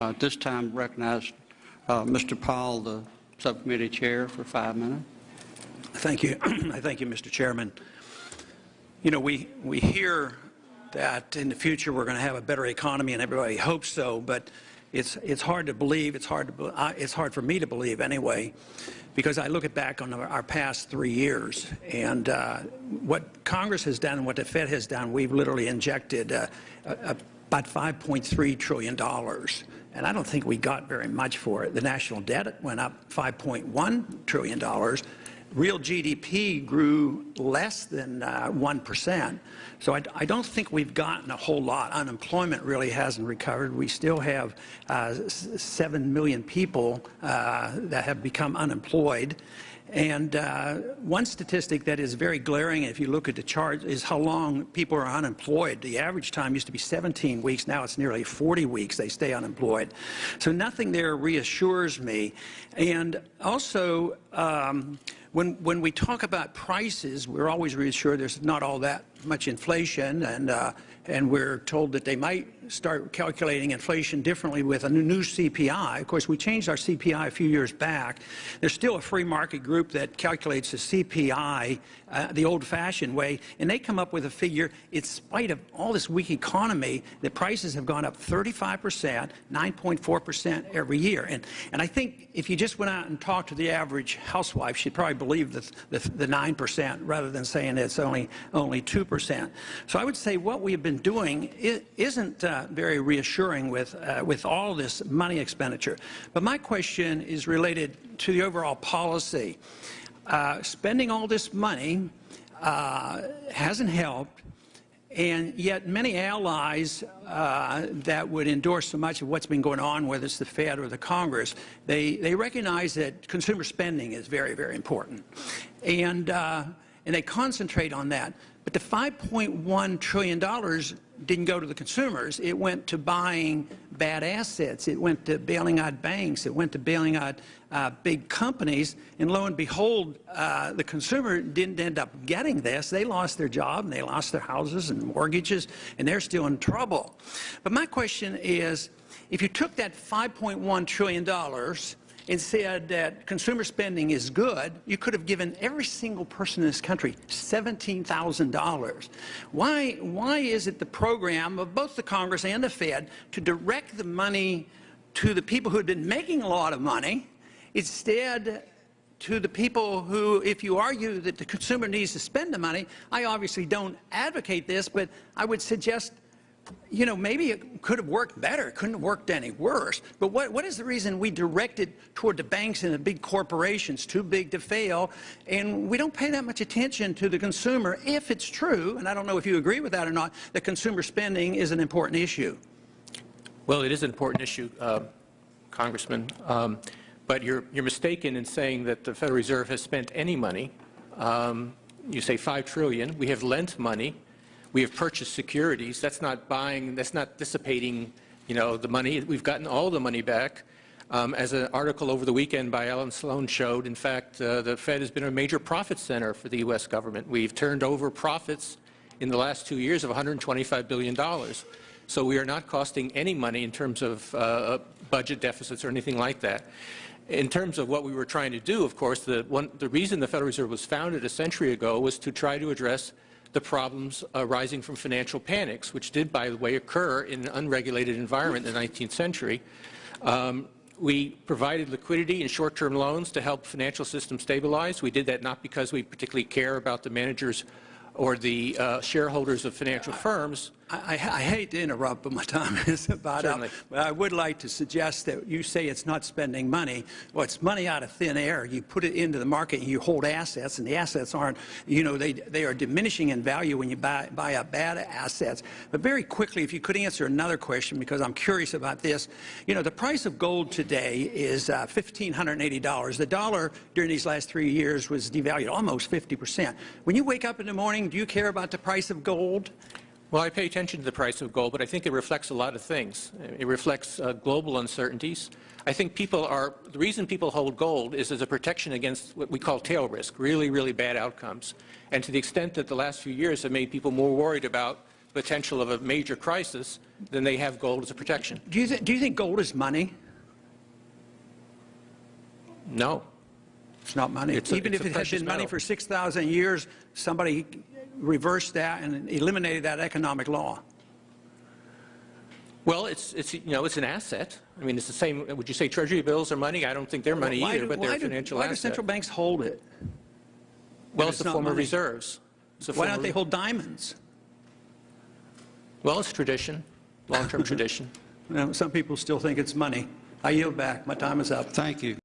At this time, recognize Mr. Powell, the subcommittee chair, for 5 minutes. Thank you. Thank you, Mr. Chairman. You know, we hear that in the future we're going to have a better economy, and everybody hopes so. But it's hard to believe. It's hard for me to believe anyway, because I look back on our past 3 years, and what Congress has done and what the Fed has done. We've literally injected about $5.3 trillion. And I don't think we got very much for it. The national debt went up $5.1 trillion. Real GDP grew less than 1%. So I don't think we've gotten a whole lot. Unemployment really hasn't recovered. We still have 7 million people that have become unemployed. And one statistic that is very glaring, if you look at the chart, is how long people are unemployed. The average time used to be 17 weeks. Now it's nearly 40 weeks they stay unemployed. So nothing there reassures me. And also, when we talk about prices, we're always reassured there's not all that much inflation, and we're told that they might start calculating inflation differently with a new CPI. Of course, we changed our CPI a few years back. There's still a free market group that calculates the CPI the old-fashioned way, and they come up with a figure, in spite of all this weak economy, that prices have gone up 35%, 9.4% every year. And I think if you just went out and talked to the average housewife, she'd probably believe the 9% rather than saying it's only 2%. So I would say what we have been doing isn't very reassuring with all this money expenditure. But my question is related to the overall policy. Spending all this money hasn't helped, and yet many allies that would endorse so much of what's been going on, whether it's the Fed or the Congress, they recognize that consumer spending is very, very important, and they concentrate on that. But the $5.1 trillion didn't go to the consumers. It went to buying bad assets. It went to bailing out banks. It went to bailing out big companies. And lo and behold, the consumer didn't end up getting this. They lost their job, and they lost their houses and mortgages, and they're still in trouble. But my question is, if you took that $5.1 trillion and said that consumer spending is good, you could have given every single person in this country $17,000. Why is it the program of both the Congress and the Fed to direct the money to the people who had been making a lot of money, instead to the people who, if you argue that the consumer needs to spend the money, I obviously don't advocate this, but I would suggest, you know, maybe it could have worked better. It couldn't have worked any worse. But what is the reason we direct it toward the banks and the big corporations, too big to fail, and we don't pay that much attention to the consumer if it's true, and I don't know if you agree with that or not, that consumer spending is an important issue? Well, it is an important issue, Congressman, but you're mistaken in saying that the Federal Reserve has spent any money. You say $5 trillion. We have lent money. We have purchased securities. That's not buying, that's not dissipating, you know, the money. We've gotten all the money back. As an article over the weekend by Alan Sloan showed, in fact, the Fed has been a major profit center for the U.S. government. We've turned over profits in the last 2 years of $125 billion. So we are not costing any money in terms of budget deficits or anything like that. In terms of what we were trying to do, of course, the reason the Federal Reserve was founded a century ago was to try to address the problems arising from financial panics, which did, by the way, occur in an unregulated environment in the 19th century. We provided liquidity and short-term loans to help financial systems stabilize. We did that not because we particularly care about the managers or the shareholders of financial firms. I hate to interrupt, but my time is about up. But I would like to suggest that you say it's not spending money. Well, it's money out of thin air. You put it into the market and you hold assets, and the assets aren't, you know, they are diminishing in value when you buy up bad assets. But very quickly, if you could answer another question, because I'm curious about this. You know, the price of gold today is $1,580. The dollar during these last 3 years was devalued almost 50%. When you wake up in the morning, do you care about the price of gold? Well, I pay attention to the price of gold, but I think it reflects a lot of things. It reflects global uncertainties. I think the reason people hold gold is as a protection against what we call tail risk, really, really bad outcomes. And to the extent that the last few years have made people more worried about the potential of a major crisis, then they have gold as a protection. Do you think gold is money? No. It's not money. Even if it had been money for 6,000 years, somebody reversed that and eliminated that economic law. Well, it's an asset. I mean, it's the same. Would you say Treasury bills are money? I don't think they're money either, but they're a financial asset. Why do central banks hold it? Well, it's a form of reserves. Why don't they hold diamonds? Well, it's tradition, long-term tradition. Some people still think it's money. I yield back. My time is up. Thank you.